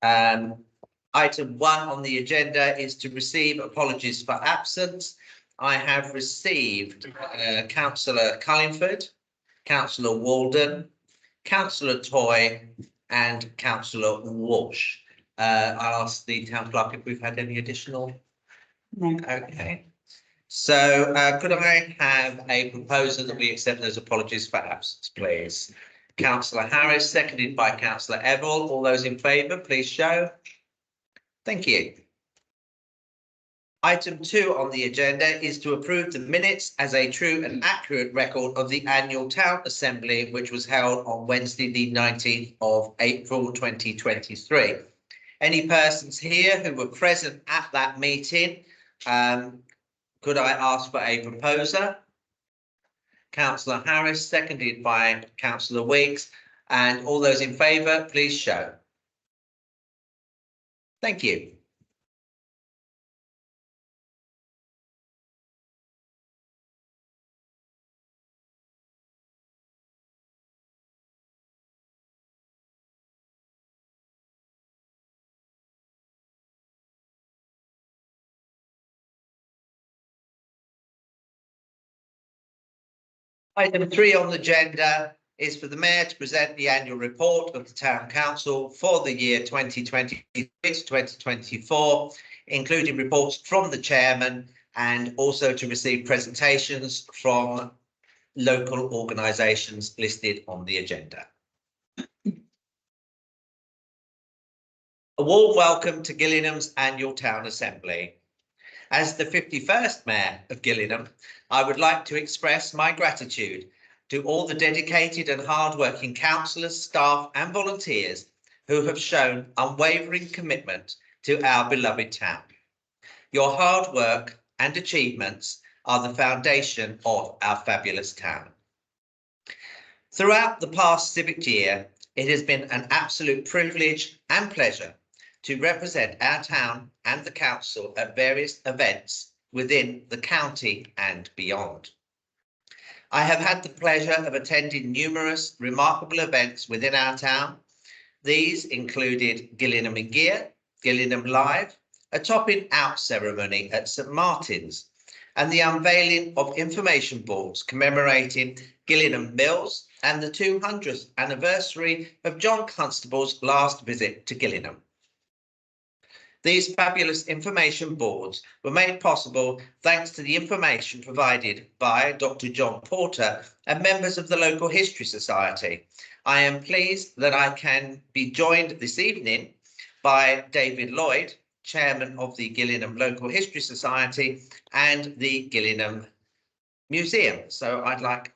Item 1 on the agenda is to receive apologies for absence. I have received Councillor Cullingford, Councillor Walden, Councillor Toy and Councillor Walsh. I'll ask the town clerk if we've had any additional. Okay. So could I have a proposer that we accept those apologies for absence, please? Councillor Harris, seconded by Councillor Evell. All those in favour, please show. Thank you. Item 2 on the agenda is to approve the minutes as a true and accurate record of the annual town assembly, which was held on Wednesday, the 19th of April 2023. Any persons here who were present at that meeting, could I ask for a proposer? Councillor Harris, seconded by Councillor Weeks, and all those in favour, please show. Thank you. Item 3 on the agenda is for the Mayor to present the annual report of the Town Council for the year 2023 to 2024, including reports from the Chairman and also to receive presentations from local organisations listed on the agenda. A warm welcome to Gillingham's annual Town Assembly. As the 51st Mayor of Gillingham, I would like to express my gratitude to all the dedicated and hard-working councillors, staff and volunteers who have shown unwavering commitment to our beloved town. Your hard work and achievements are the foundation of our fabulous town. Throughout the past civic year, it has been an absolute privilege and pleasure to represent our town and the council at various events within the county and beyond. I have had the pleasure of attending numerous remarkable events within our town. These included Gillingham in Gear, Gillingham Live, a topping out ceremony at St Martin's, and the unveiling of information boards commemorating Gillingham Mills and the 200th anniversary of John Constable's last visit to Gillingham. These fabulous information boards were made possible thanks to the information provided by Dr. John Porter and members of the Local History Society. I am pleased that I can be joined this evening by David Lloyd, Chairman of the Gillingham Local History Society and the Gillingham Museum. So I'd like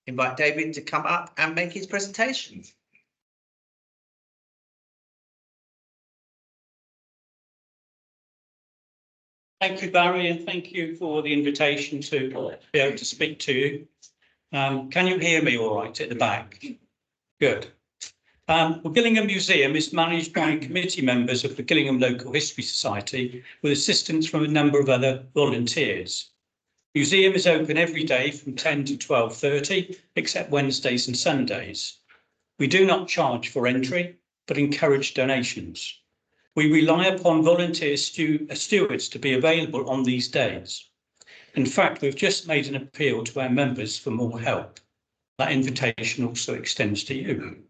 invite David to come up and make his presentation. Thank you, Barry, and thank you for the invitation to be able to speak to you. Can you hear me all right at the back? Good. The Gillingham Museum is managed by committee members of the Gillingham Local History Society with assistance from a number of other volunteers. The museum is open every day from 10 to 12:30, except Wednesdays and Sundays. We do not charge for entry, but encourage donations. We rely upon volunteer stewards to be available on these days. In fact, we've just made an appeal to our members for more help. That invitation also extends to you.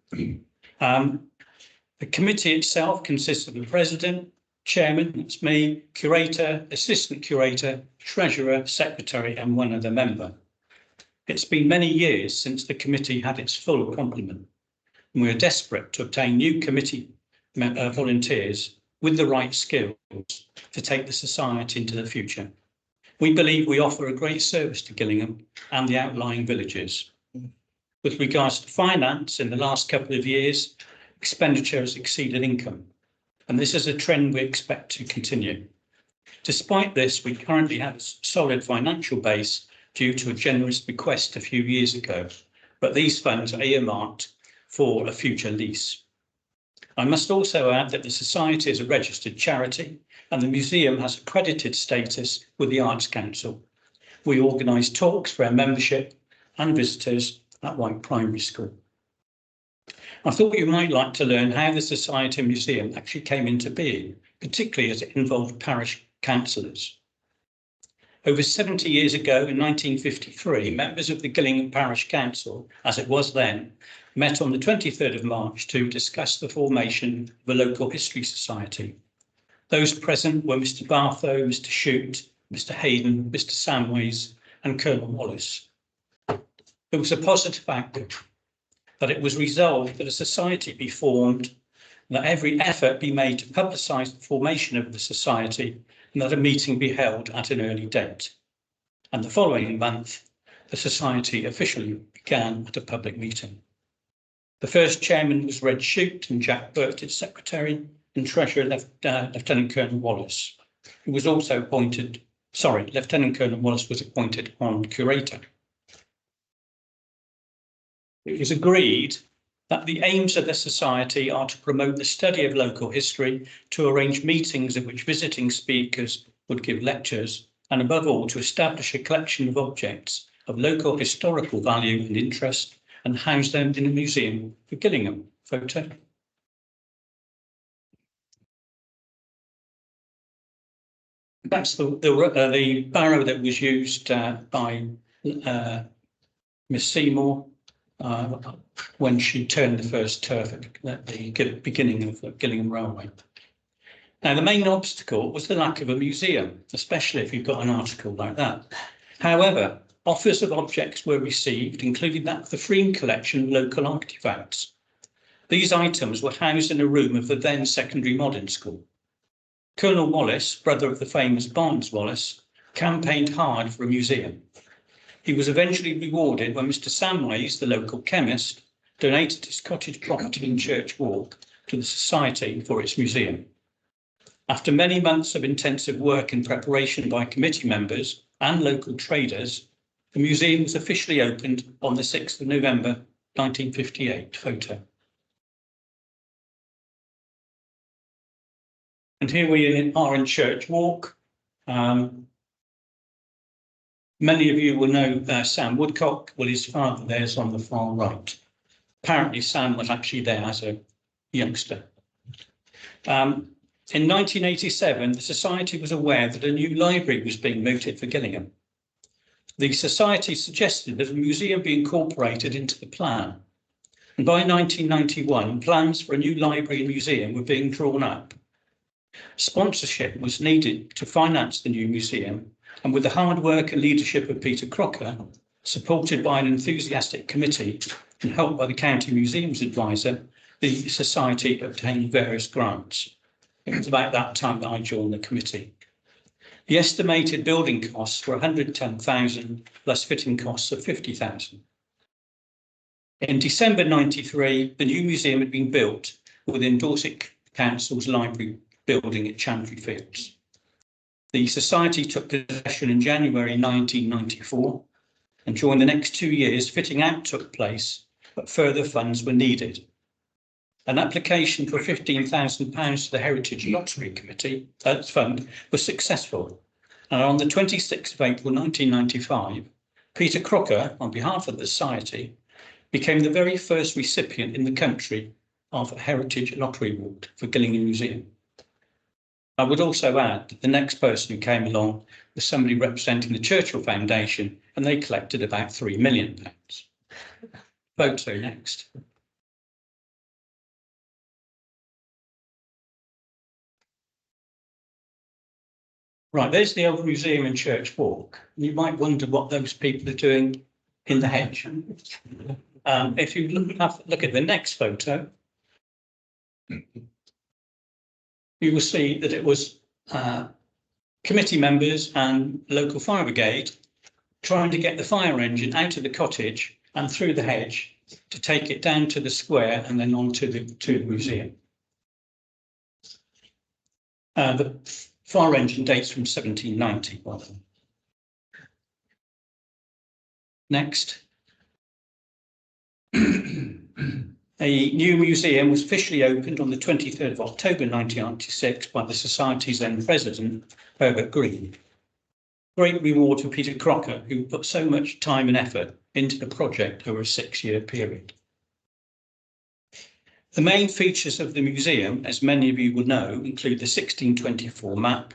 The committee itself consists of the president, chairman, that's me, curator, assistant curator, treasurer, secretary, and one other member. It's been many years since the committee had its full complement, and we are desperate to obtain new committee volunteers with the right skills to take the society into the future. We believe we offer a great service to Gillingham and the outlying villages. With regards to finance, in the last couple of years, expenditure has exceeded income, and this is a trend we expect to continue. Despite this, we currently have a solid financial base due to a generous bequest a few years ago, but these funds are earmarked for a future lease. I must also add that the Society is a registered charity and the museum has accredited status with the Arts Council. We organise talks for our membership and visitors at White Primary School. I thought you might like to learn how the Society Museum actually came into being, particularly as it involved parish councillors. Over 70 years ago, in 1953, members of the Gillingham Parish Council, as it was then, met on the 23rd of March to discuss the formation of a local history society. Those present were Mr. Barthow, Mr. Shute, Mr. Hayden, Mr. Samways, and Colonel Wallace. There was a positive outcome, that it was resolved that a society be formed, and that every effort be made to publicise the formation of the society, and that a meeting be held at an early date. And the following month, the society officially began at a public meeting. The first chairman was Red Shute and Jack Burt, its secretary, and treasurer Lieutenant Colonel Wallace, who was also appointed, Lieutenant Colonel Wallace was appointed on curator. It was agreed that the aims of the society are to promote the study of local history, to arrange meetings at which visiting speakers would give lectures, and above all, to establish a collection of objects of local historical value and interest and house them in a museum for Gillingham. Photo. That's the barrow that was used by Miss Seymour when she turned the first turf at the beginning of the Gillingham Railway. Now, the main obstacle was the lack of a museum, especially if you've got an article like that. However, offers of objects were received, including that of the Freem collection of local artefacts. These items were housed in a room of the then secondary modern school. Colonel Wallace, brother of the famous Barnes Wallace, campaigned hard for a museum. He was eventually rewarded when Mr. Samways, the local chemist, donated his cottage property in Church Walk to the Society for its museum. After many months of intensive work and preparation by committee members and local traders, the museum was officially opened on the 6th of November 1958. Photo. And here we are in Church Walk. Many of you will know Sam Woodcock. Well, his father there's on the far right. Apparently, Sam was actually there as a youngster. In 1987, the Society was aware that a new library was being mooted for Gillingham. The Society suggested that a museum be incorporated into the plan. And by 1991, plans for a new library and museum were being drawn up. Sponsorship was needed to finance the new museum, and with the hard work and leadership of Peter Crockett, supported by an enthusiastic committee and helped by the County Museums Advisor, the Society obtained various grants. It was about that time that I joined the committee. The estimated building costs were 110,000 plus fitting costs of 50,000. In December 93, the new museum had been built within Dorset Council's library building at Chantry Fields. The Society took possession in January 1994, and during the next 2 years, fitting out took place, but further funds were needed. An application for £15,000 to the Heritage Lottery Committee Fund was successful, and on the 26th of April 1995, Peter Crockett, on behalf of the Society, became the very first recipient in the country of a Heritage Lottery Award for Gillingham Museum. I would also add that the next person who came along was somebody representing the Churchill Foundation, and they collected about £3 million. Photo next. Right, there's the old museum in Church Walk. You might wonder what those people are doing in the hedge. If you look at the next photo, you will see that it was committee members and local fire brigade trying to get the fire engine out of the cottage and through the hedge to take it down to the square and then on to the museum. The fire engine dates from 1790, by the way. Next. A new museum was officially opened on the 23rd of October 1996 by the Society's then president, Herbert Green. Great reward for Peter Crockett, who put so much time and effort into the project over a 6-year period. The main features of the museum, as many of you will know, include the 1624 map,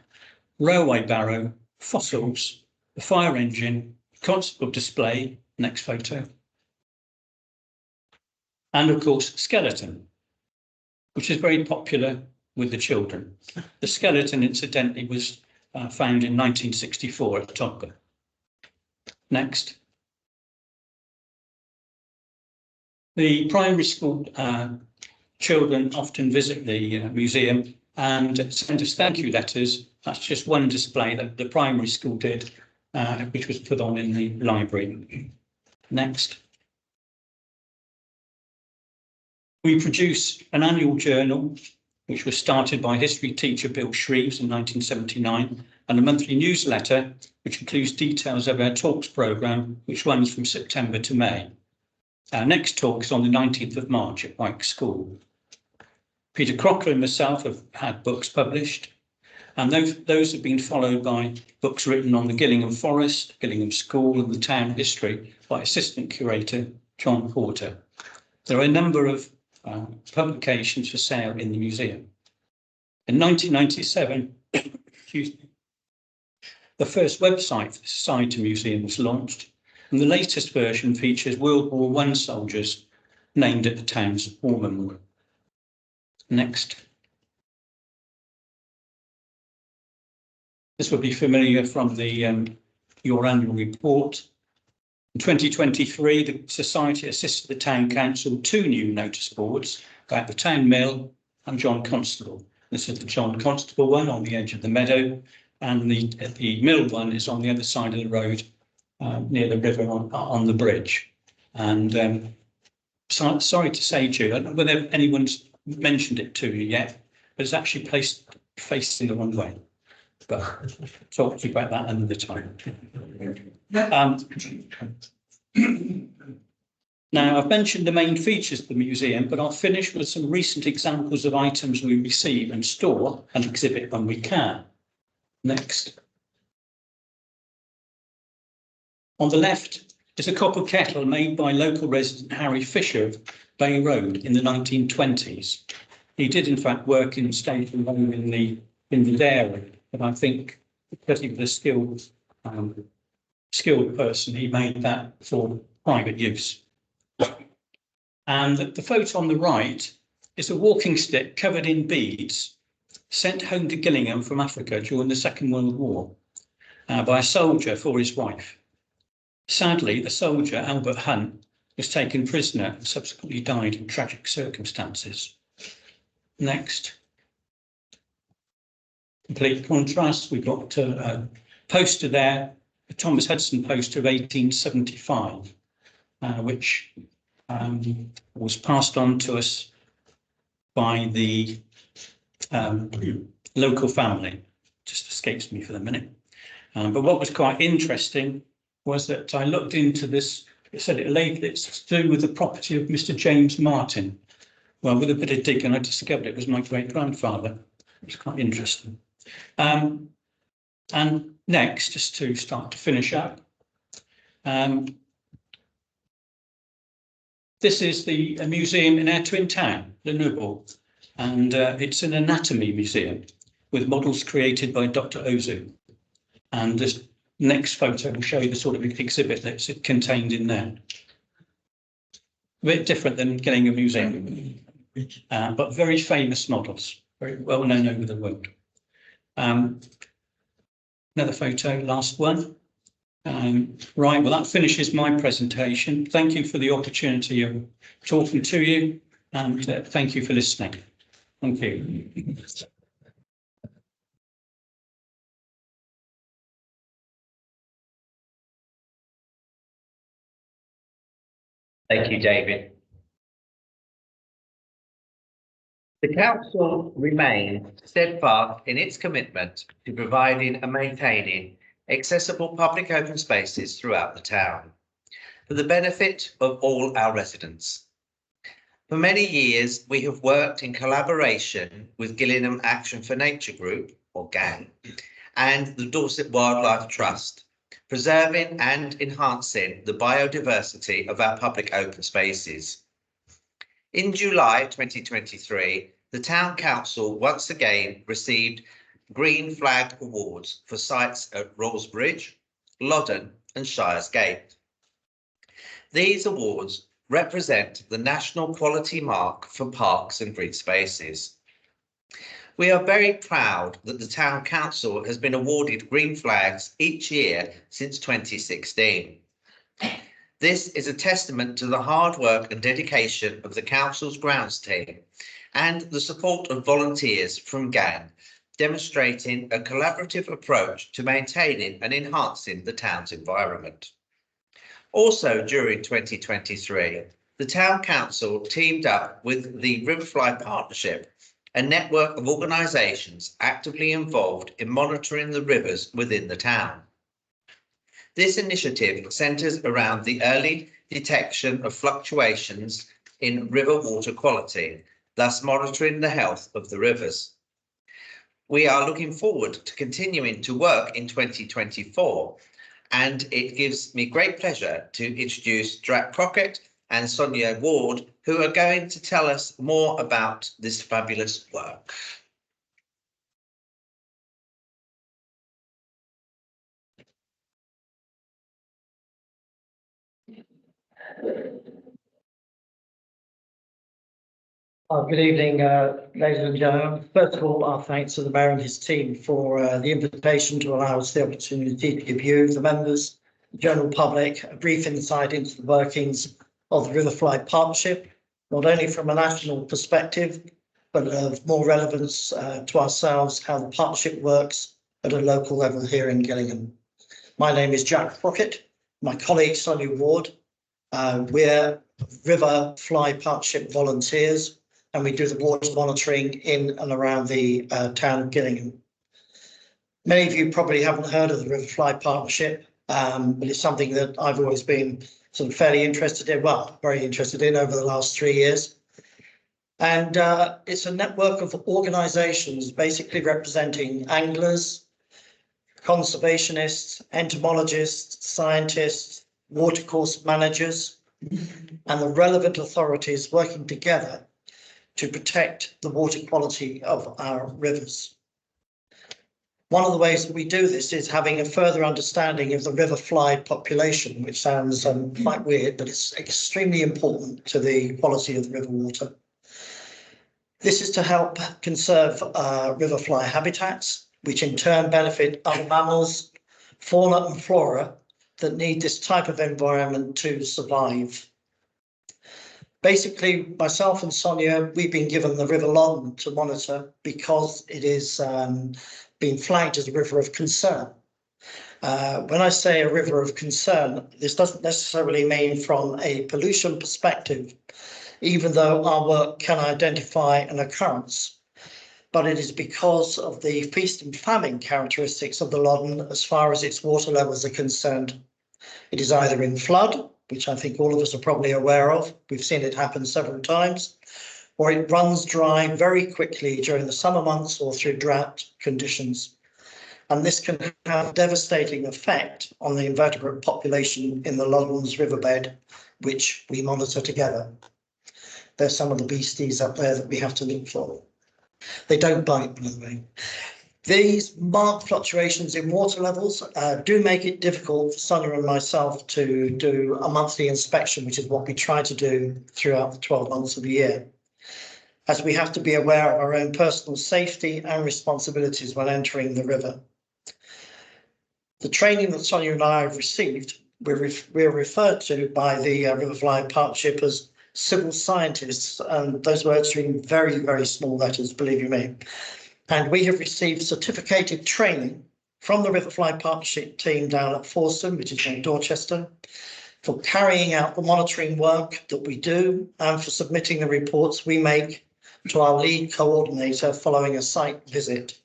railway barrow, fossils, the fire engine, constable display, next photo, and of course skeleton, which is very popular with the children. The skeleton, incidentally, was found in 1964 at Tonga. Next. The primary school children often visit the museum and send us thank you letters. That's just one display that the primary school did, which was put on in the library. Next. We produce an annual journal, which was started by history teacher Bill Shreves in 1979, and a monthly newsletter, which includes details of our talks programme, which runs from September to May. Our next talk is on the 19th of March at White School. Peter Crockett and myself have had books published, and those have been followed by books written on the Gillingham Forest, Gillingham School, and the town history by Assistant Curator John Porter. There are a number of publications for sale in the museum. In 1997, excuse me, the first website for the Society Museum was launched, and the latest version features World War I soldiers named at the town's war memorial. Next. This will be familiar from the your annual report. In 2023, the Society assisted the Town Council with 2 new notice boards at the Town Mill and John Constable. This is the John Constable one on the edge of the meadow, and the Mill one is on the other side of the road near the river on the bridge. And sorry to say, Jude, I don't know whether anyone's mentioned it to you yet, but it's actually placed facing the wrong way. But I'll talk to you about that another time. Now, I've mentioned the main features of the museum, but I'll finish with some recent examples of items we receive and store and exhibit when we can. Next. On the left is a copper kettle made by local resident Harry Fisher of Bay Road in the 1920s. He did, in fact, work in Staple Road in the dairy, but I think because he was a skilled person, he made that for private use. And the photo on the right is a walking stick covered in beads sent home to Gillingham from Africa during the Second World War by a soldier for his wife. Sadly, the soldier, Albert Hunt, was taken prisoner and subsequently died in tragic circumstances. Next. Complete contrast, we've got a poster there, a Thomas Hudson poster of 1875, which was passed on to us by the local family. Just escapes me for the minute. But what was quite interesting was that I looked into this. It said it's to do with the property of Mr. James Martin. Well, with a bit of digging, I discovered it was my great-grandfather. It's quite interesting. And next, just to start to finish up, this is a museum in our twin town, Llanwbl, and it's an anatomy museum with models created by Dr. Ozu. And this next photo will show you the sort of exhibit that's contained in there. A bit different than getting a museum, but very famous models, very well known over the world. Another photo, last one. Right, well, that finishes my presentation. Thank you for the opportunity of talking to you, and thank you for listening. Thank you. Thank you, David. The council remains steadfast in its commitment to providing and maintaining accessible public open spaces throughout the town for the benefit of all our residents. For many years, we have worked in collaboration with Gillingham Action for Nature Group, or GAN, and the Dorset Wildlife Trust, preserving and enhancing the biodiversity of our public open spaces. In July 2023, the Town Council once again received Green Flag Awards for sites at Rollsbridge, Loddon and Shires Gate. These awards represent the national quality mark for parks and green spaces. We are very proud that the Town Council has been awarded green flags each year since 2016. This is a testament to the hard work and dedication of the Council's grounds team and the support of volunteers from GAN, demonstrating a collaborative approach to maintaining and enhancing the town's environment. Also during 2023, the Town Council teamed up with the Riverfly Partnership, a network of organisations actively involved in monitoring the rivers within the town. This initiative centres around the early detection of fluctuations in river water quality, thus monitoring the health of the rivers. We are looking forward to continuing to work in 2024, and it gives me great pleasure to introduce Crockett and Sonia Ward, who are going to tell us more about this fabulous work. Good evening, ladies and gentlemen. First of all, our thanks to the Mayor and his team for the invitation to allow us the opportunity to give you, the members, the general public, a brief insight into the workings of the Riverfly Partnership, not only from a national perspective, but of more relevance to ourselves, how the partnership works at a local level here in Gillingham. My name is Jack Crockett, my colleague Sonia Ward. We're Riverfly Partnership volunteers, and we do the water monitoring in and around the town of Gillingham. Many of you probably haven't heard of the Riverfly Partnership, but it's something that I've always been sort of fairly interested in, well, very interested in over the last 3 years. And it's a network of organisations basically representing anglers, conservationists, entomologists, scientists, watercourse managers, and the relevant authorities working together to protect the water quality of our rivers. One of the ways that we do this is having a further understanding of the riverfly population, which sounds quite weird, but it's extremely important to the quality of the river water. This is to help conserve riverfly habitats, which in turn benefit other mammals, fauna and flora that need this type of environment to survive. Basically, myself and Sonia, we've been given the River Loddon to monitor because it is being flagged as a river of concern. When I say a river of concern, this doesn't necessarily mean from a pollution perspective, even though our work can identify an occurrence, but it is because of the feast and famine characteristics of the Loddon as far as its water levels are concerned. It is either in flood, which I think all of us are probably aware of. We've seen it happen several times, or it runs dry very quickly during the summer months or through drought conditions. And this can have a devastating effect on the invertebrate population in the Loddon's riverbed, which we monitor together. There's some of the beasties up there that we have to look for. They don't bite, by the way. These marked fluctuations in water levels do make it difficult for Sonia and myself to do a monthly inspection, which is what we try to do throughout the 12 months of the year, as we have to be aware of our own personal safety and responsibilities when entering the river. The training that Sonia and I have received, we're referred to by the Riverfly Partnership as civil scientists, and those words are in very, very small letters, believe you me. And we have received certificated training from the Riverfly Partnership team down at Forston, which is in Dorchester, for carrying out the monitoring work that we do and for submitting the reports we make to our lead coordinator following a site visit.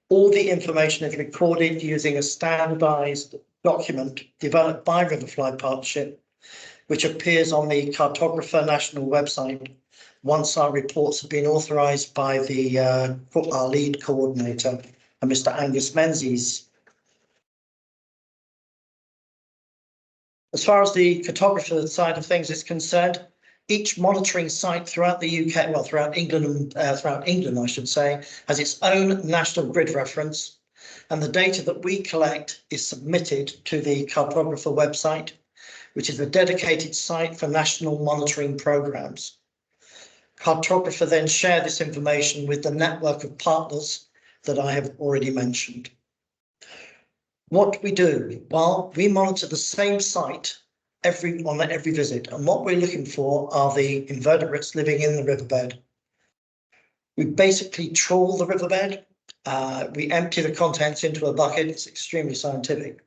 All the information is recorded using a standardised document developed by Riverfly Partnership, which appears on the Cartographer National website once our reports have been authorised by our lead coordinator, Mr. Angus Menzies. As far as the cartographer side of things is concerned, Each monitoring site throughout the UK, well, throughout England, I should say, has its own national grid reference, and the data that we collect is submitted to the cartographer website, which is a dedicated site for national monitoring programs. Cartographer then share this information with the network of partners that I have already mentioned. What we do, well, we monitor the same site on every visit, and what we're looking for are the invertebrates living in the riverbed. We basically trawl the riverbed, we empty the contents into a bucket, it's extremely scientific,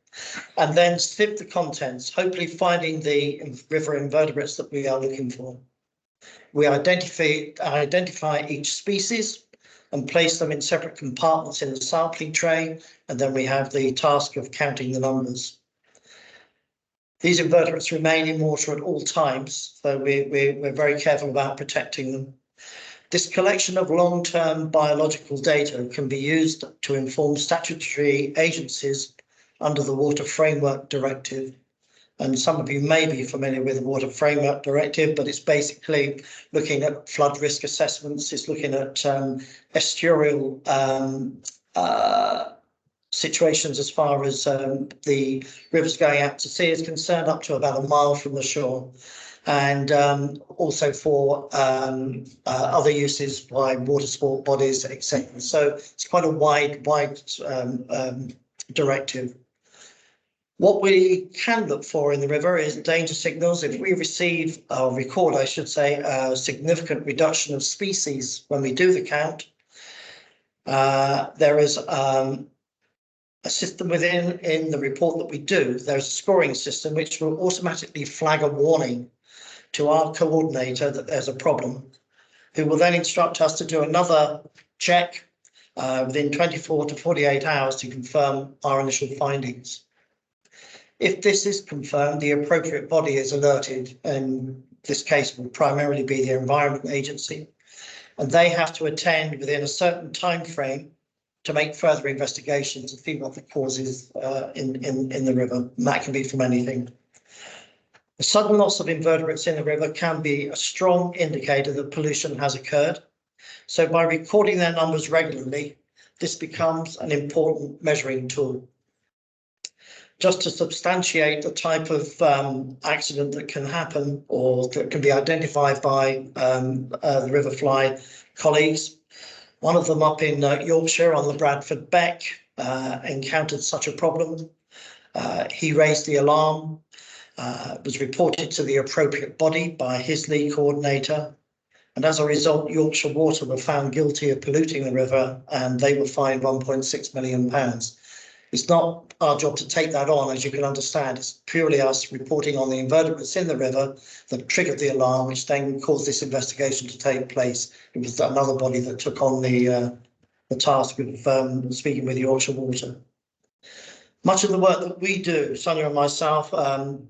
and then sift the contents, hopefully finding the river invertebrates that we are looking for. We identify each species and place them in separate compartments in the sampling tray, and then we have the task of counting the numbers. These invertebrates remain in water at all times, so we're very careful about protecting them. This collection of long-term biological data can be used to inform statutory agencies under the Water Framework Directive. And some of you may be familiar with the Water Framework Directive, but it's basically looking at flood risk assessments, it's looking at estuarial situations as far as the rivers going out to sea is concerned, up to about a mile from the shore, and also for other uses by water sport bodies, etc. So it's quite a wide directive. What we can look for in the river is danger signals. If we receive or record, I should say, a significant reduction of species when we do the count, there is a system in the report that we do. There's a scoring system which will automatically flag a warning to our coordinator that there's a problem, who will then instruct us to do another check within 24 to 48 hours to confirm our initial findings. If this is confirmed, the appropriate body is alerted, and this case will primarily be the Environment Agency, and they have to attend within a certain time frame to make further investigations and see what the cause is in the river. And that can be from anything. The sudden loss of invertebrates in the river can be a strong indicator that pollution has occurred. So by recording their numbers regularly, this becomes an important measuring tool. Just to substantiate the type of accident that can happen or that can be identified by the Riverfly colleagues. One of them up in Yorkshire on the Bradford Beck encountered such a problem. He raised the alarm, was reported to the appropriate body by his lead coordinator. And as a result, Yorkshire Water were found guilty of polluting the river, and they were fined £1.6 million. It's not our job to take that on, as you can understand. It's purely us reporting on the invertebrates in the river that triggered the alarm, which then caused this investigation to take place. It was another body that took on the task of speaking with Yorkshire Water. Much of the work that we do, Sonia and myself,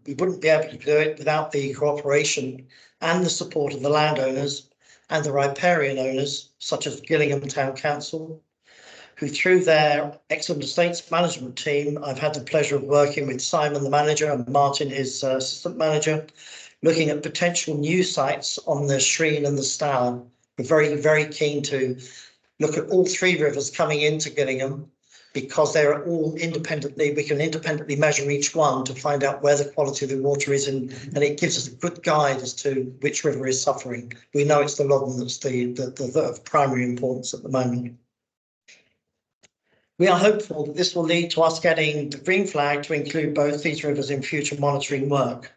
we wouldn't be able to do it without the cooperation and the support of the landowners and the riparian owners, such as Gillingham Town Council, who through their excellent estates management team, I've had the pleasure of working with Simon, the manager, and Martin, his assistant manager, looking at potential new sites on the Shreen and the Stour. We're very, very keen to look at all three rivers coming into Gillingham, because they're all independently, we can independently measure each one to find out where the quality of the water is, and it gives us a good guide as to which river is suffering. We know it's the Loddon that's the primary importance at the moment. We are hopeful that this will lead to us getting the green flag to include both these rivers in future monitoring work.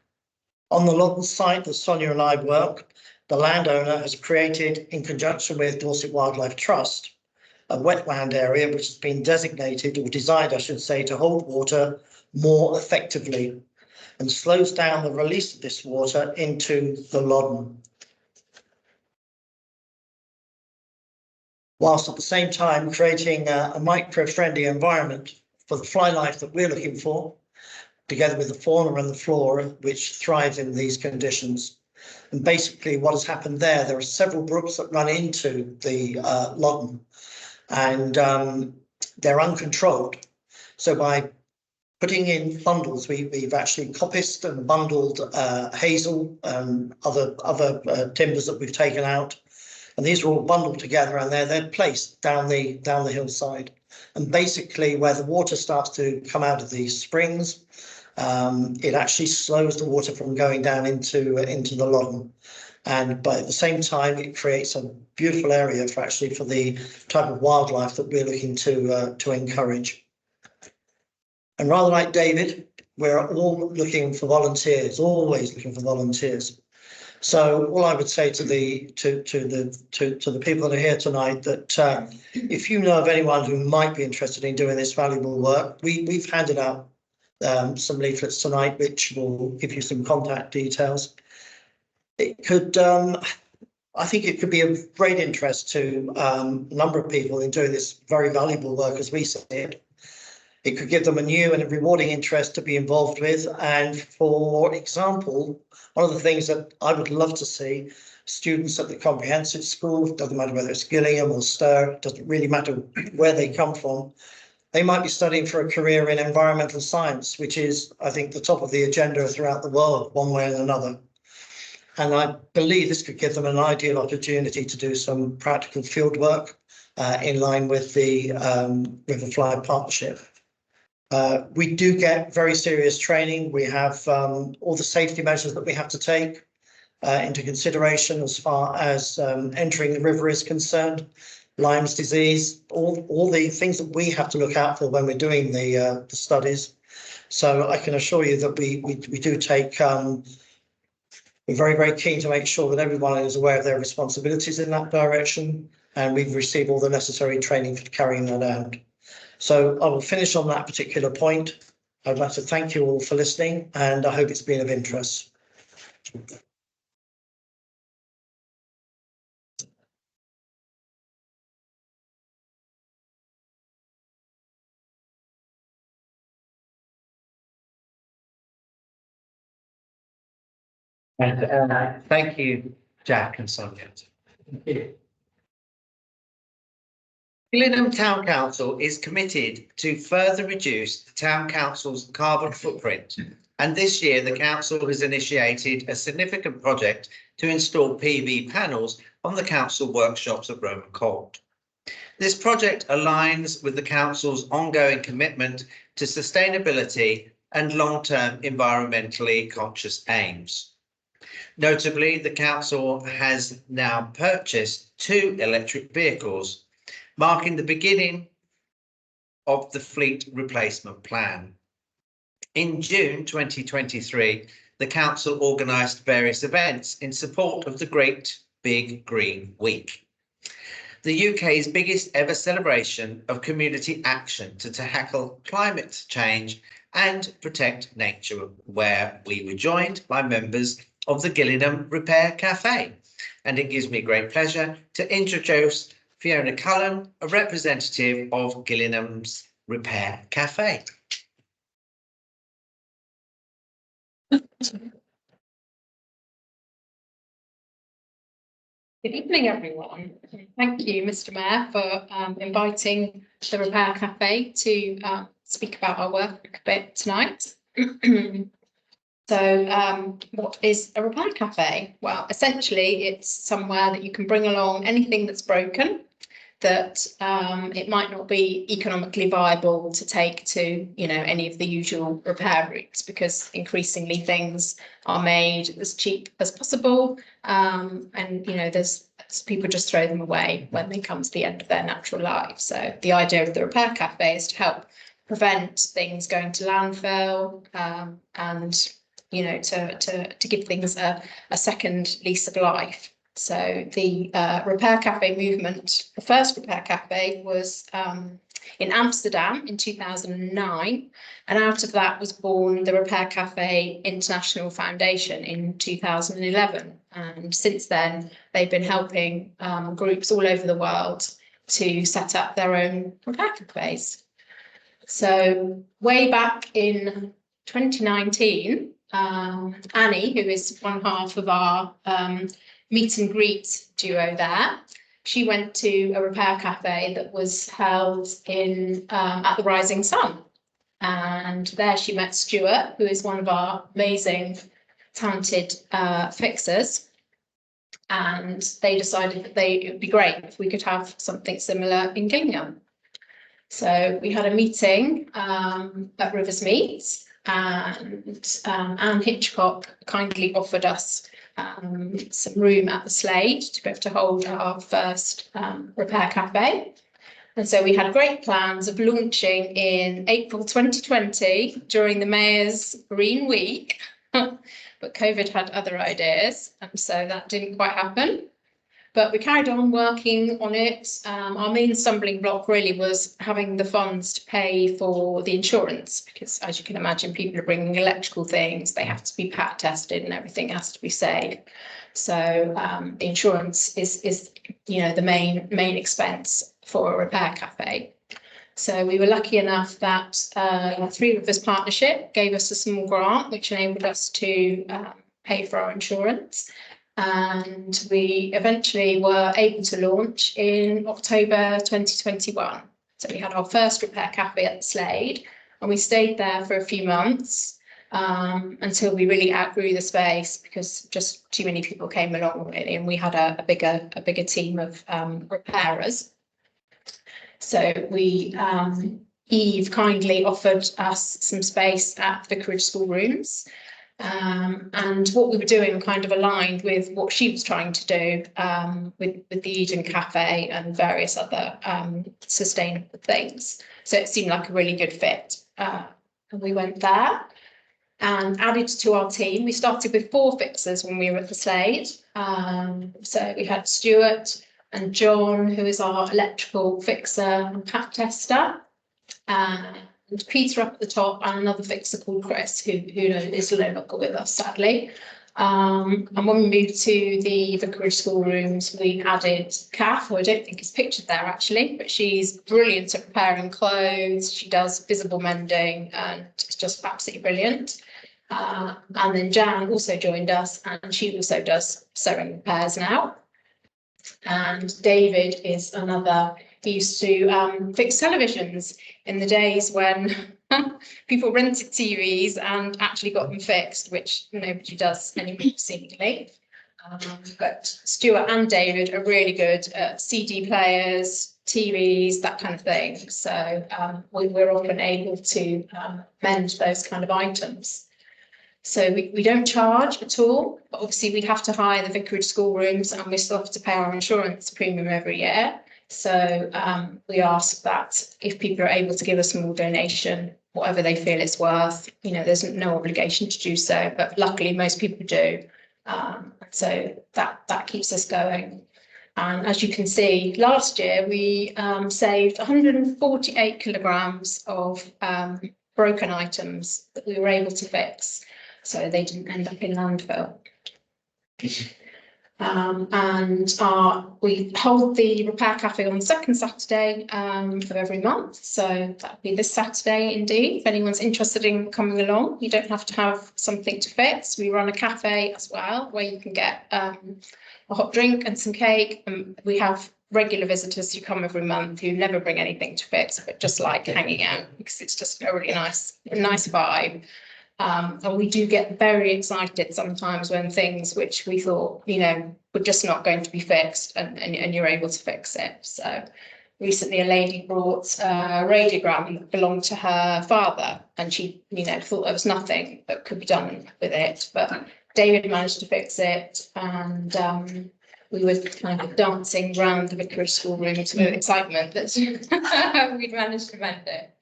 On the Loddon site that Sonia and I work, the landowner has created, in conjunction with Dorset Wildlife Trust, a wetland area which has been designated, or designed, I should say, to hold water more effectively and slows down the release of this water into the Loddon, whilst at the same time creating a micro-friendly environment for the fly life that we're looking for, together with the fauna and the flora which thrives in these conditions. And basically what has happened there are several brooks that run into the Loddon, and they're uncontrolled. So by putting in bundles. We've actually coppiced and bundled hazel and other timbers that we've taken out, and these are all bundled together, and they're placed down the hillside. And basically, where the water starts to come out of these springs, it actually slows the water from going down into the Loddon. And but at the same time, it creates a beautiful area for the type of wildlife that we're looking to encourage. And rather like David, we're all looking for volunteers, always looking for volunteers. So all I would say to the people that are here tonight, that if you know of anyone who might be interested in doing this valuable work, we've handed out some leaflets tonight, which will give you some contact details. It could, I think it could be of great interest to a number of people in doing this very valuable work as we see it. It could give them a new and a rewarding interest to be involved with. And for example, one of the things that I would love to see students at the comprehensive school, doesn't matter whether it's Gillingham or Stir, doesn't really matter where they come from, they might be studying for a career in environmental science, which is, I think, the top of the agenda throughout the world, one way or another. And I believe this could give them an ideal opportunity to do some practical field work in line with the Riverfly partnership. We do get very serious training. We have all the safety measures that we have to take into consideration as far as entering the river is concerned. Lyme's disease, all the things that we have to look out for when we're doing the studies. So I can assure you that we do take, we're very, very keen to make sure that everyone is aware of their responsibilities in that direction, and we've received all the necessary training for carrying that out. So I will finish on that particular point. I'd like to thank you all for listening, and I hope it's been of interest. And thank you, Jack and Sonia. Gillingham Town Council is committed to further reduce the Town Council's carbon footprint, and this year the Council has initiated a significant project to install PV panels on the Council workshops at Roman Court. This project aligns with the Council's ongoing commitment to sustainability and long-term environmentally conscious aims. Notably, the Council has now purchased 2 electric vehicles, marking the beginning of the fleet replacement plan. In June 2023, the Council organised various events in support of the Great Big Green Week, the UK's biggest ever celebration of community action to tackle climate change and protect nature, where we were joined by members of the Gillingham Repair Cafe. And it gives me great pleasure to introduce Fiona Cullen, a representative of Gillingham's Repair Cafe. Good evening, everyone. Thank you, Mr. Mayor, for inviting the Repair Cafe to speak about our work a bit tonight. So what is a repair cafe? Well, essentially, it's somewhere that you can bring along anything that's broken, that it might not be economically viable to take to, you know, any of the usual repair routes, because increasingly things are made as cheap as possible, and you know, there's people just throw them away when they come to the end of their natural life. So the idea of the repair cafe is to help prevent things going to landfill, and you know, to give things a second lease of life. So the Repair Cafe movement, the first Repair Cafe was in Amsterdam in 2009, and out of that was born the Repair Cafe International Foundation in 2011. And since then, they've been helping groups all over the world to set up their own repair cafes. So way back in 2019, Annie, who is one half of our meet and greet duo there, she went to a repair cafe that was held in at the Rising Sun. And there she met Stuart, who is one of our amazing, talented fixers. And they decided that it would be great if we could have something similar in Gillingham. So we had a meeting at Rivers Meet, and Anne Hitchcock kindly offered us some room at the Slade to be able to hold our first repair cafe. And so we had great plans of launching in April 2020 during the Mayor's Green Week, but COVID had other ideas, and so that didn't quite happen. But we carried on working on it. Our main stumbling block really was having the funds to pay for the insurance, because as you can imagine, people are bringing electrical things, they have to be PAT tested and everything has to be safe. So the insurance is the main expense for a repair cafe. So we were lucky enough that Three Rivers Partnership gave us a small grant, which enabled us to pay for our insurance. And we eventually were able to launch in October 2021. So we had our first repair cafe at the Slade, and we stayed there for a few months until we really outgrew the space, because just too many people came along, really, and we had a bigger team of repairers. So Eve kindly offered us some space at Vicarage School Rooms. And what we were doing kind of aligned with what she was trying to do with the Eden Cafe and various other sustainable things. So it seemed like a really good fit. And we went there and added to our team. We started with 4 fixers when we were at the Slade. So we had Stuart and John, who is our electrical fixer and PAT tester. And Peter up at the top, and another fixer called Chris, who is no longer with us, sadly. And when we moved to the Vicarage School Rooms, we added Kath, who I don't think is pictured there actually, but she's brilliant at repairing clothes. She does visible mending, and it's just absolutely brilliant. And then Jan also joined us, and she also does sewing repairs now. And David is another. He used to fix televisions in the days when people rented TVs and actually got them fixed, which nobody does anymore, seemingly. But Stuart and David are really good at CD players, TVs, that kind of thing. So we're often able to mend those kind of items. So we don't charge at all, but obviously we have to hire the Vicarage School Rooms, and we still have to pay our insurance premium every year. So we ask that if people are able to give a small donation, whatever they feel it's worth, there's no obligation to do so, but luckily most people do. So that keeps us going. And as you can see, last year we saved 148 kilograms of broken items that we were able to fix, so they didn't end up in landfill. And we hold the repair cafe on the second Saturday of every month. So that'll be this Saturday indeed. If anyone's interested in coming along, you don't have to have something to fix. We run a cafe as well, where you can get a hot drink and some cake. And we have regular visitors who come every month who never bring anything to fix, but just like hanging out, because it's just a really nice vibe. And we do get very excited sometimes when things which we thought, were just not going to be fixed, and you're able to fix it. So recently a lady brought a radiogram that belonged to her father, and she, thought there was nothing that could be done with it. But David managed to fix it, and we were kind of dancing around the Vicarage School Rooms with excitement that we'd managed to mend it.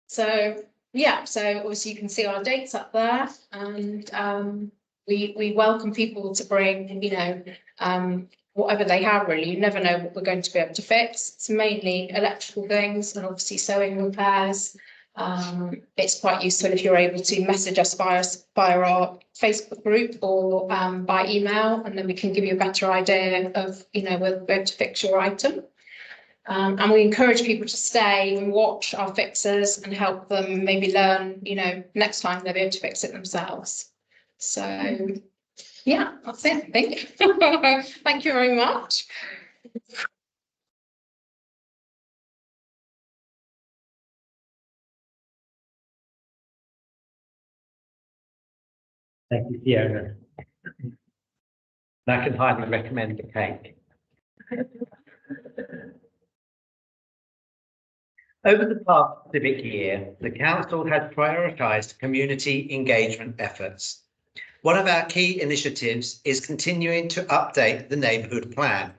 So yeah, so obviously you can see our dates up there, and we welcome people to bring, whatever they have, really. You never know what we're going to be able to fix. It's mainly electrical things and obviously sewing repairs. It's quite useful if you're able to message us via our Facebook group or by email, and then we can give you a better idea of, whether we're able to fix your item. And we encourage people to stay and watch our fixers and help them maybe learn, next time they'll be able to fix it themselves. So, yeah, that's it, I think. Thank you very much. Thank you, Fiona. I can highly recommend the cake. Over the past civic year, the council has prioritised community engagement efforts. One of our key initiatives is continuing to update the neighbourhood plan,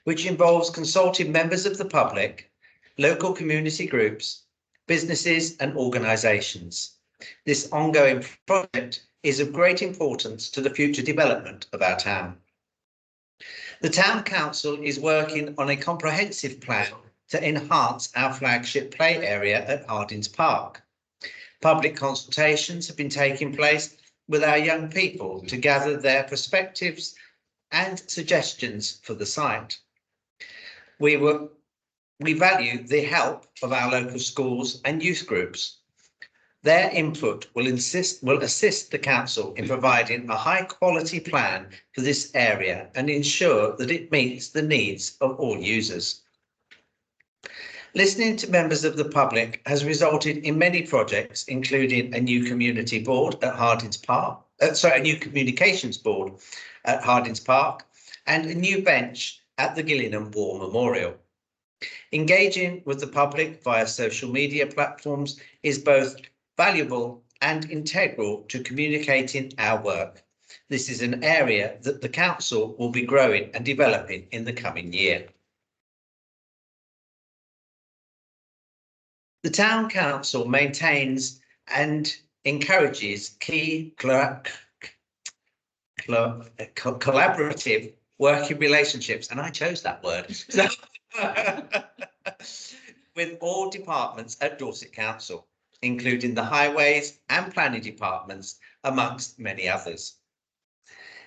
which involves consulting members of the public, local community groups, businesses and organisations. This ongoing project is of great importance to the future development of our town. The Town Council is working on a comprehensive plan to enhance our flagship play area at Hardings Park. Public consultations have been taking place with our young people to gather their perspectives and suggestions for the site. We value the help of our local schools and youth groups. Their input will assist the council in providing a high quality plan for this area and ensure that it meets the needs of all users. Listening to members of the public has resulted in many projects, including a new community board at Hardings Park, a new communications board at Hardings Park, and a new bench at the Gillingham War Memorial. Engaging with the public via social media platforms is both valuable and integral to communicating our work. This is an area that the council will be growing and developing in the coming year. The Town Council maintains and encourages key collaborative working relationships, and I chose that word, with all departments at Dorset Council, including the highways and planning departments, amongst many others.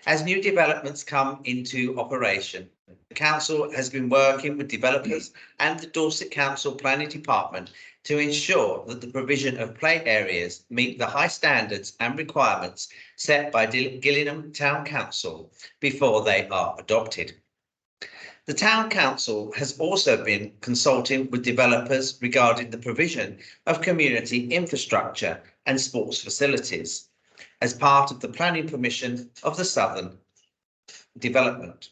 As new developments come into operation, the council has been working with developers and the Dorset Council Planning Department to ensure that the provision of play areas meet the high standards and requirements set by Gillingham Town Council before they are adopted. The Town Council has also been consulting with developers regarding the provision of community infrastructure and sports facilities as part of the planning permission of the Southern development.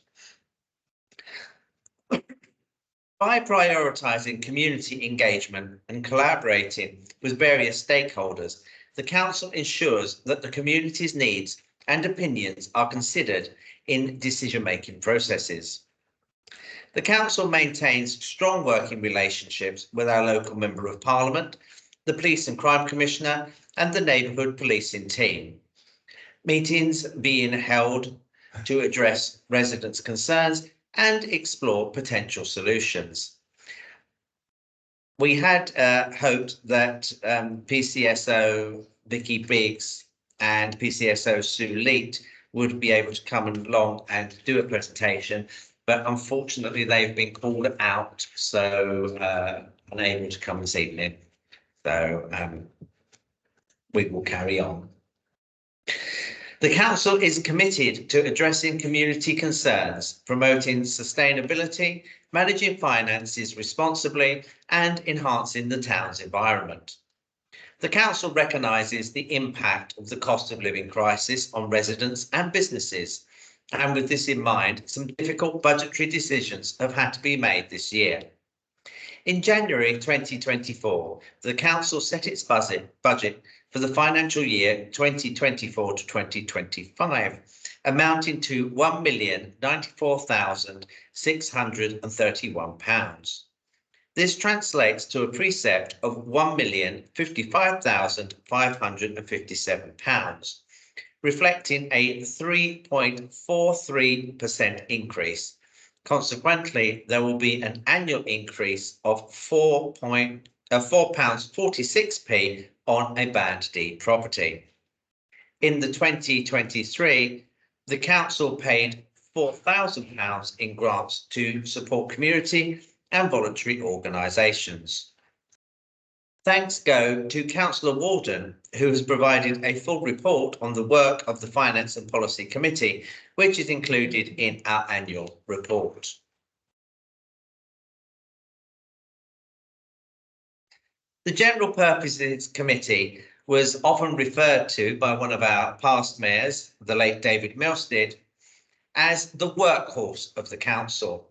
By prioritising community engagement and collaborating with various stakeholders, the council ensures that the community's needs and opinions are considered in decision-making processes. The council maintains strong working relationships with our local Member of Parliament, the Police and Crime Commissioner and the Neighbourhood Policing team. Meetings being held to address residents' concerns and explore potential solutions. We had hoped that PCSO Vicky Biggs and PCSO Sue Leet would be able to come along and do a presentation, but unfortunately they've been called out, so unable to come this evening. So we will carry on. The council is committed to addressing community concerns, promoting sustainability, managing finances responsibly, and enhancing the town's environment. The council recognises the impact of the cost of living crisis on residents and businesses, and with this in mind, some difficult budgetary decisions have had to be made this year. In January 2024, the council set its budget for the financial year 2024 to 2025, amounting to £1,094,631. This translates to a precept of £1,055,557, reflecting a 3.43% increase. Consequently, there will be an annual increase of £4.46 on a Band D property. In the 2023, the council paid £4,000 in grants to support community and voluntary organisations. Thanks go to Councillor Walden, who has provided a full report on the work of the Finance and Policy Committee, which is included in our annual report. The General Purposes Committee was often referred to by one of our past mayors, the late David Milstead, as the workhorse of the council.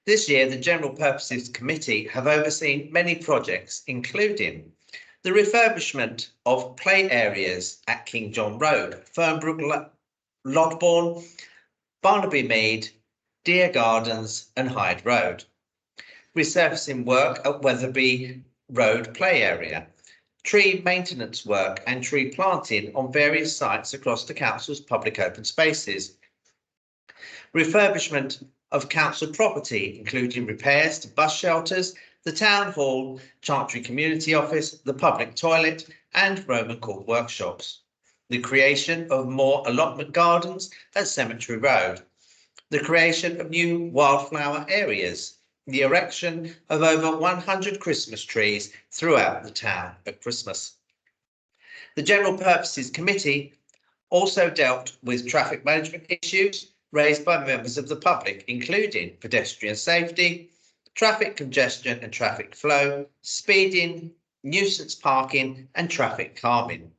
This year, the General Purposes Committee have overseen many projects, including the refurbishment of play areas at King John Road, Fernbrook, Lodbourne, Barnaby Mead, Deer Gardens and Hyde Road. Resurfacing work at Wetherby Road play area, tree maintenance work and tree planting on various sites across the council's public open spaces. Refurbishment of council property, including repairs to bus shelters, the town hall, Chantry Community Office, the public toilet and Roman Court workshops. The creation of more allotment gardens at Cemetery Road. The creation of new wildflower areas. The erection of over 100 Christmas trees throughout the town at Christmas. The General Purposes Committee also dealt with traffic management issues raised by members of the public, including pedestrian safety, traffic congestion and traffic flow, speeding, nuisance parking and traffic calming.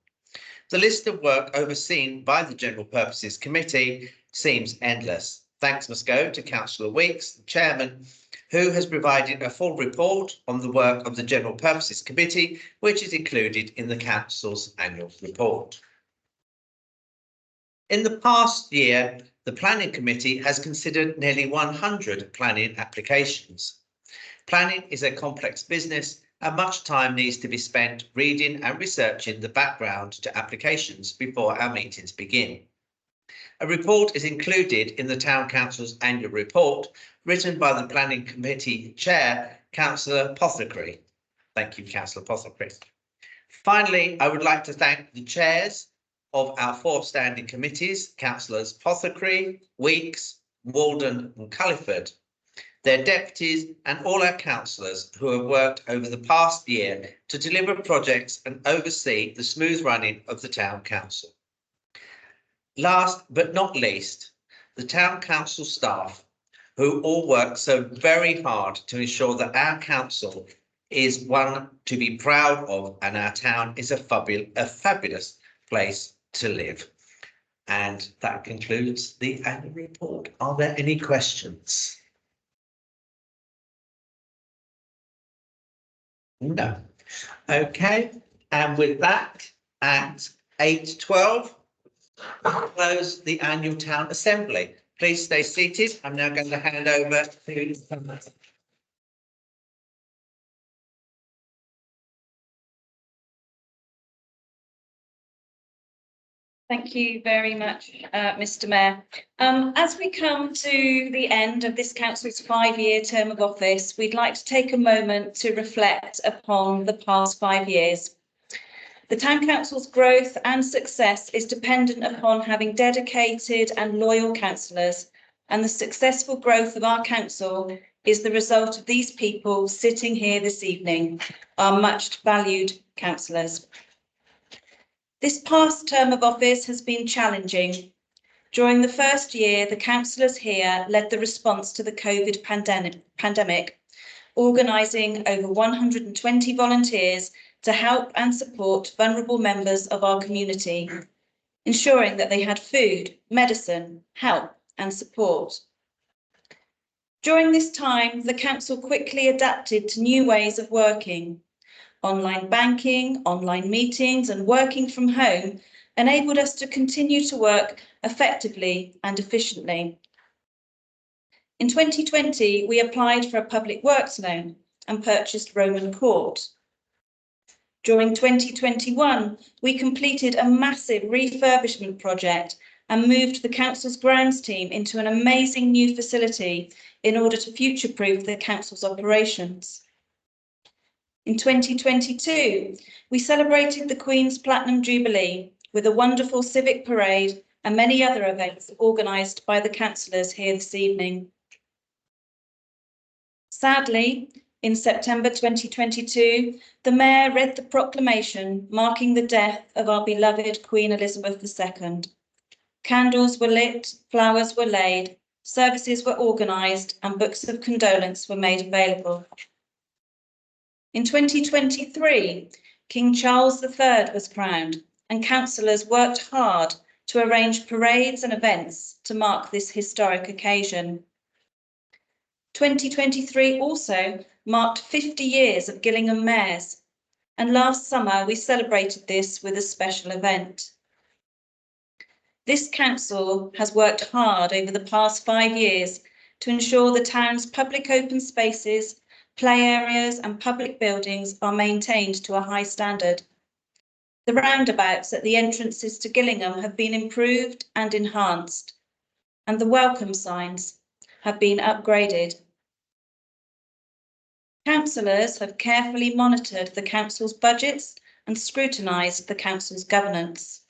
The list of work overseen by the General Purposes Committee seems endless. Thanks must go to Councillor Weeks, the Chairman, who has provided a full report on the work of the General Purposes Committee, which is included in the Council's annual report. In the past year, the Planning Committee has considered nearly 100 planning applications. Planning is a complex business and much time needs to be spent reading and researching the background to applications before our meetings begin. A report is included in the Town Council's annual report, written by the Planning Committee Chair, Councillor Pothecary. Thank you, Councillor Pothecary. Finally, I would like to thank the chairs of our 4 standing committees, Councillors Pothecary, Weeks, Walden and Culliford, their deputies and all our councillors who have worked over the past year to deliver projects and oversee the smooth running of the Town Council. Last but not least, the Town Council staff who all work so very hard to ensure that our council is one to be proud of and our town is a fabulous place to live. And that concludes the annual report. Are there any questions? No. Okay, and with that, at 8:12, close the annual town assembly. Please stay seated. I'm now going to hand over to Thank you very much, Mr. Mayor. As we come to the end of this council's 5-year term of office, we'd like to take a moment to reflect upon the past 5 years. The Town Council's growth and success is dependent upon having dedicated and loyal councillors, and the successful growth of our council is the result of these people sitting here this evening, our much valued councillors. This past term of office has been challenging. During the first year, the councillors here led the response to the COVID pandemic, organising over 120 volunteers to help and support vulnerable members of our community, ensuring that they had food, medicine, help and support. During this time, the council quickly adapted to new ways of working. Online banking, online meetings and working from home enabled us to continue to work effectively and efficiently. In 2020, we applied for a public works loan and purchased Roman Court. During 2021, we completed a massive refurbishment project and moved the council's grounds team into an amazing new facility in order to future-proof the council's operations. In 2022, we celebrated the Queen's Platinum Jubilee with a wonderful civic parade and many other events organised by the councillors here this evening. Sadly, in September 2022, the Mayor read the proclamation marking the death of our beloved Queen Elizabeth II. Candles were lit, flowers were laid, services were organised and books of condolence were made available. In 2023, King Charles III was crowned, and councillors worked hard to arrange parades and events to mark this historic occasion. 2023 also marked 50 years of Gillingham mayors, and last summer we celebrated this with a special event. This council has worked hard over the past 5 years to ensure the town's public open spaces, play areas and public buildings are maintained to a high standard. The roundabouts at the entrances to Gillingham have been improved and enhanced, and the welcome signs have been upgraded. Councillors have carefully monitored the council's budgets and scrutinised the council's governance.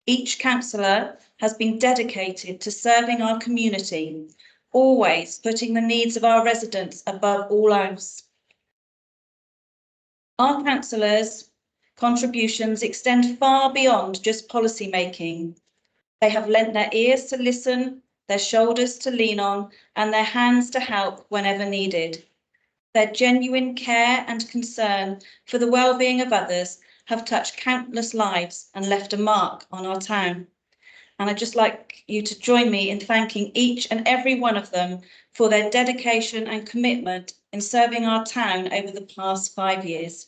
Each councillor has been dedicated to serving our community, always putting the needs of our residents above all else. Our councillors' contributions extend far beyond just policy making. They have lent their ears to listen, their shoulders to lean on, and their hands to help whenever needed. Their genuine care and concern for the well-being of others have touched countless lives and left a mark on our town. And I'd just like you to join me in thanking each and every one of them for their dedication and commitment in serving our town over the past 5 years.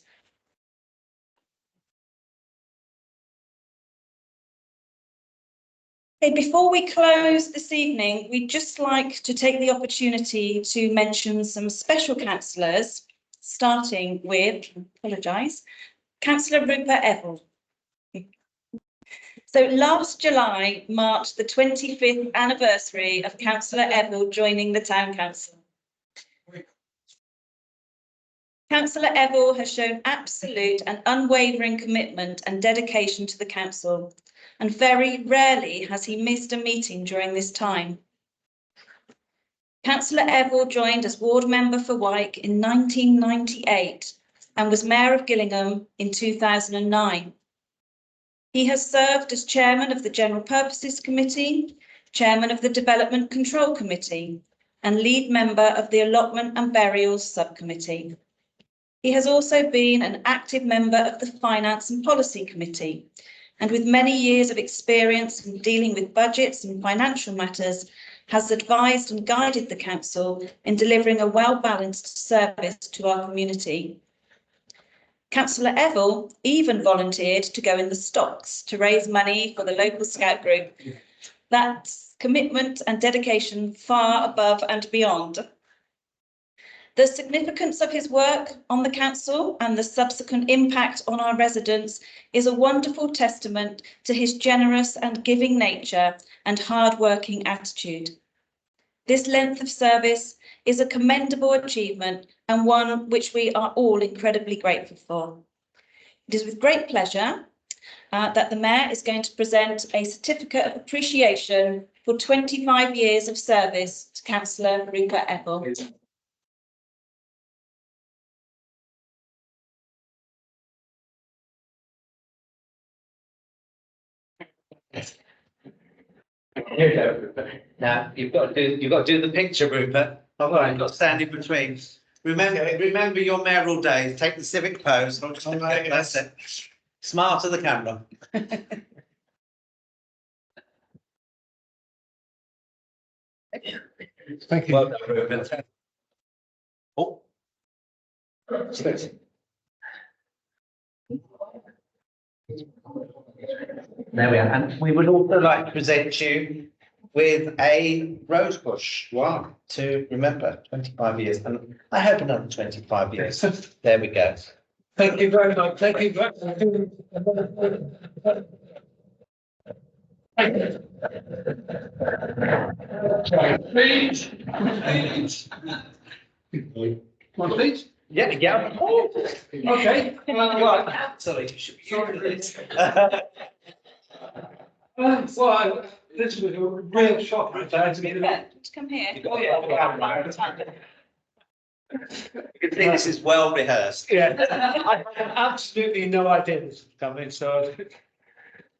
Okay, before we close this evening, we'd just like to take the opportunity to mention some special councillors, starting with, Councillor Rupert Evell. So last July marked the 25th anniversary of Councillor Evell joining the Town Council. Councillor Evell has shown absolute and unwavering commitment and dedication to the council, and very rarely has he missed a meeting during this time. Councillor Evell joined as ward member for Wyke in 1998 and was Mayor of Gillingham in 2009. He has served as Chairman of the General Purposes Committee, Chairman of the Development Control Committee, and lead member of the Allotment and Burials Subcommittee. He has also been an active member of the Finance and Policy Committee, and with many years of experience in dealing with budgets and financial matters, has advised and guided the council in delivering a well-balanced service to our community. Councillor Evell even volunteered to go in the stocks to raise money for the local scout group. That's commitment and dedication far above and beyond. The significance of his work on the council and the subsequent impact on our residents is a wonderful testament to his generous and giving nature and hard-working attitude. This length of service is a commendable achievement and one which we are all incredibly grateful for. It is with great pleasure that the Mayor is going to present a certificate of appreciation for 25 years of service to Councillor Rupert Evell. Here you go. Now you've got to do the picture, Rupert. All right, you've got to stand in between. Remember your mayoral days. Take the civic pose. That's it. Smile to the camera. Thank you. Well done, Rupert. Oh. There we are. And we would also like to present you with a rose bush. Wow. To remember 25 years. And I hope another 25 years. There we go. Thank you very much. Thank you very much. Please. One, please. Yeah. Oh, okay. Right. Absolutely. You should be Well, this was a real shock. Come here. You can see this is well rehearsed. Yeah, I had absolutely no idea this was coming, so.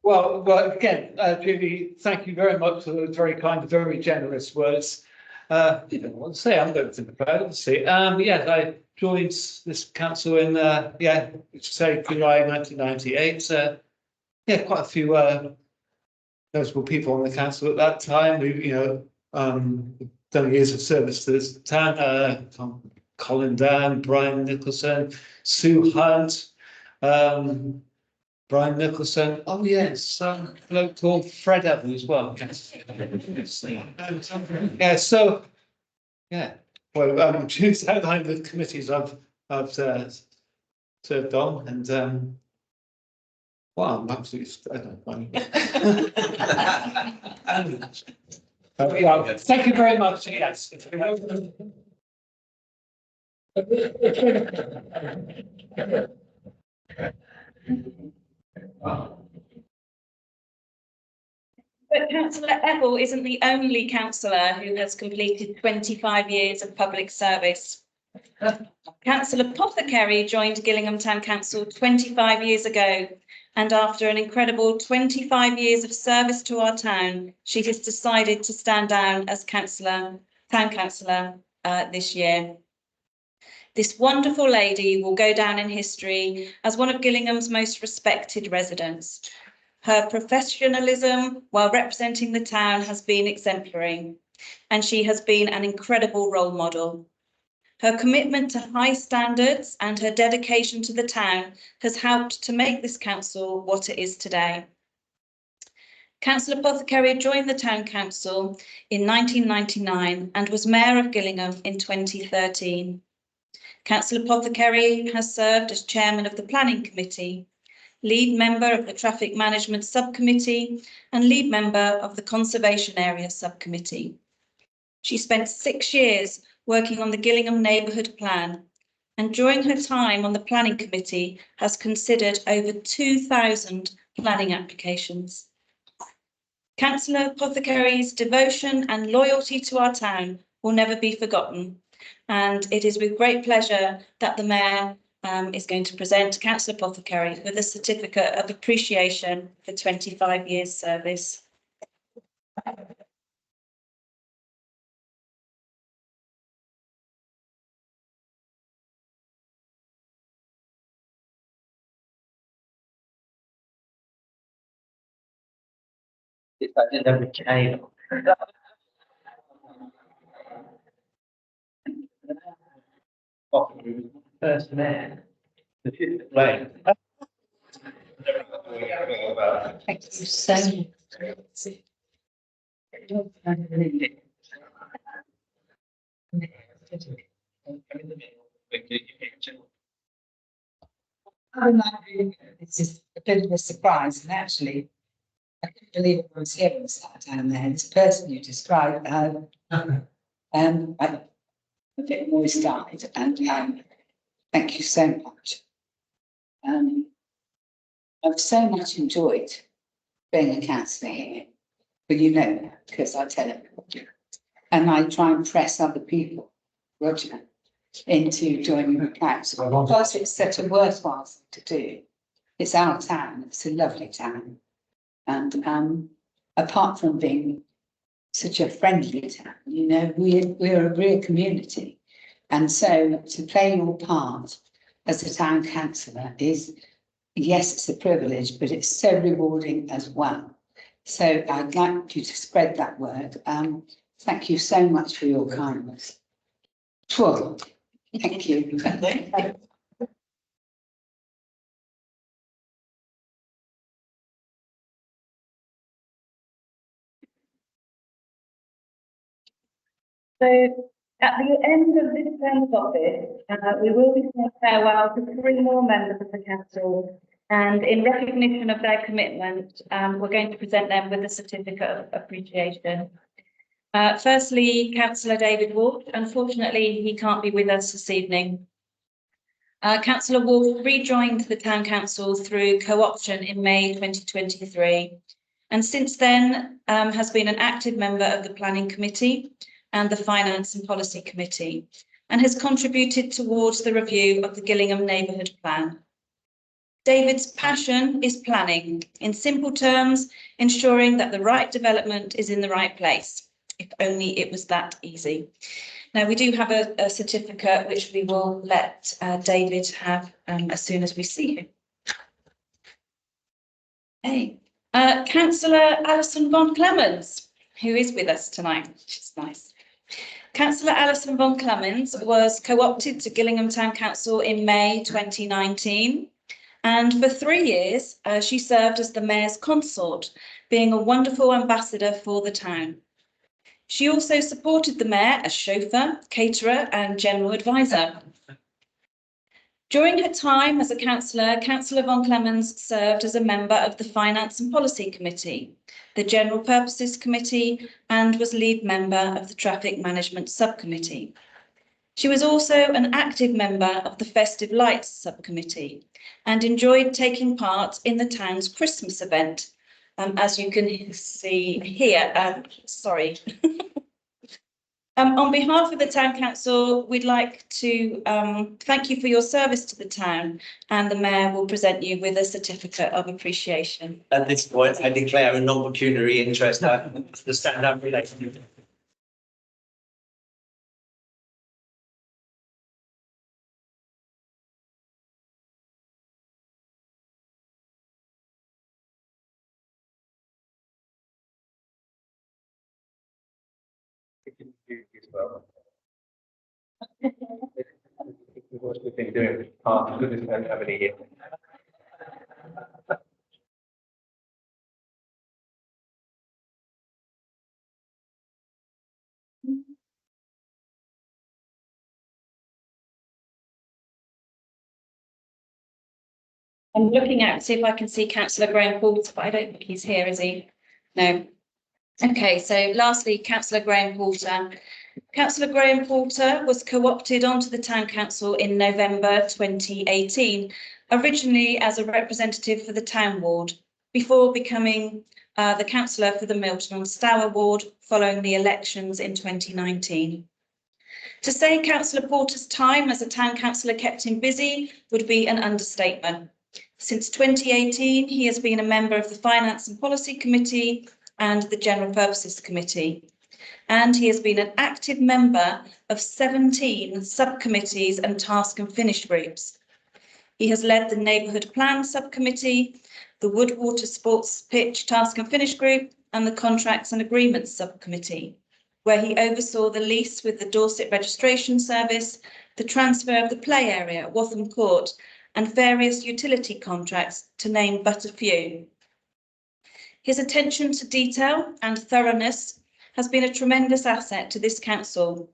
Well, again, Julie, thank you very much for those very kind, very generous words. You know what to say, I'm going to the proud of the seat. Yes, I joined this council in, say July 1998. Yeah, quite a few notable people on the council at that time. We, done years of service to this town. Cullen, Brian Nicholson, Sue Hunt, Brian Nicholson. Oh yes, a bloke called Fred Evans as well. Yes. Yeah. So yeah. Well, choose outline the committees I've served on, and well, I'm absolutely. I don't know. Yeah, thank you very much. Yes. But Councillor Ebel isn't the only councillor who has completed 25 years of public service. Councillor Apothecary joined Gillingham Town Council 25 years ago, and after an incredible 25 years of service to our town, she has decided to stand down as town councillor this year. This wonderful lady will go down in history as one of Gillingham's most respected residents. Her professionalism while representing the town has been exemplary, and she has been an incredible role model. Her commitment to high standards and her dedication to the town has helped to make this council what it is today. Councillor Apothecary joined the town council in 1999 and was mayor of Gillingham in 2013. Councillor Apothecary has served as chairman of the planning committee, lead member of the Traffic Management Subcommittee and lead member of the Conservation Area Subcommittee. She spent 6 years working on the Gillingham Neighbourhood Plan, and during her time on the Planning Committee has considered over 2,000 planning applications. Councillor Apothecary's devotion and loyalty to our town will never be forgotten, and it is with great pleasure that the Mayor is going to present Councillor Apothecary with a certificate of appreciation for 25 years service. If I didn't have a cable. First man. The fifth plane. Thank you so much. This is a bit of a surprise, and actually, I couldn't believe I was here and sat down there. This person you described, I'm a bit moist-eyed, and thank you so much. I've so much enjoyed being a councillor here, but you know that because I tell everybody, and I try and press other people, Roger, into joining the council because it's such a worthwhile thing to do. It's our town, it's a lovely town, and apart from being such a friendly town, you know, we're a real community, and so to play your part as a town councillor is, yes, it's a privilege, but it's so rewarding as well. So I'd like you to spread that word. Thank you so much for your kindness. Sure. Thank you. So at the end of this term of office, we will be saying farewell to 3 more members of the council, and in recognition of their commitment, we're going to present them with a certificate of appreciation. Firstly, Councillor David Wolf. Unfortunately, he can't be with us this evening. Councillor Wolf rejoined the Town Council through co-option in May 2023, and since then has been an active member of the Planning Committee and the Finance and Policy Committee, and has contributed towards the review of the Gillingham Neighbourhood Plan. David's passion is planning, in simple terms, ensuring that the right development is in the right place. If only it was that easy. Now, we do have a certificate which we will let David have as soon as we see him. Hey, Councillor Alison von Clemens, who is with us tonight, which is nice. Councillor Alison von Clemens was co-opted to Gillingham Town Council in May 2019. And for 3 years, she served as the Mayor's consort, being a wonderful ambassador for the town. She also supported the Mayor as chauffeur, caterer and general advisor. During her time as a councillor, Councillor von Clemens served as a member of the Finance and Policy Committee, the General Purposes Committee, and was lead member of the Traffic Management Subcommittee. She was also an active member of the Festive Lights Subcommittee and enjoyed taking part in the town's Christmas event, as you can see here. On behalf of the Town Council, we'd like to thank you for your service to the town, and the Mayor will present you with a certificate of appreciation. At this point, I declare a non-pecuniary interest in the stand-up relationship. What we've been doing with part of this over the years. I'm looking out to see if I can see Councillor Graham Porter, but I don't think he's here, is he? No. Okay, so lastly, Councillor Graham Porter. Councillor Graham Porter was co-opted onto the Town Council in November 2018, originally as a representative for the Town Ward, before becoming the councillor for the Milton and Stour Ward following the elections in 2019. To say Councillor Porter's time as a Town Councillor kept him busy would be an understatement. Since 2018, he has been a member of the Finance and Policy Committee and the General Purposes Committee. And he has been an active member of 17 subcommittees and task and finish groups. He has led the Neighbourhood Plan Subcommittee, the Woodwater Sports Pitch Task and Finish Group, and the Contracts and Agreements Subcommittee, where he oversaw the lease with the Dorset Registration Service, the transfer of the play area at Watham Court, and various utility contracts, to name but a few. His attention to detail and thoroughness has been a tremendous asset to this council,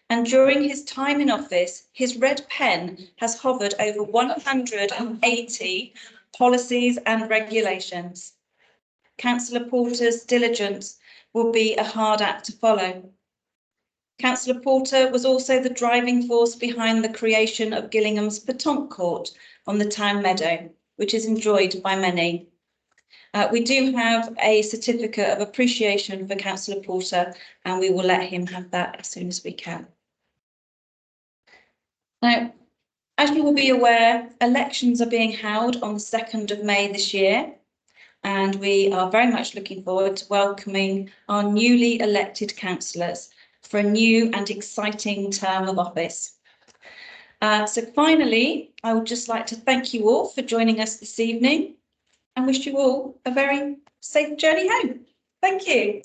and during his time in office, his red pen has hovered over 180 policies and regulations. Councillor Porter's diligence will be a hard act to follow. Councillor Porter was also the driving force behind the creation of Gillingham's Petanque Court on the town meadow, which is enjoyed by many. We do have a certificate of appreciation for Councillor Porter, and we will let him have that as soon as we can. Now, as you will be aware, elections are being held on the 2nd of May this year, and we are very much looking forward to welcoming our newly elected councillors for a new and exciting term of office. So finally, I would just like to thank you all for joining us this evening and wish you all a very safe journey home. Thank you.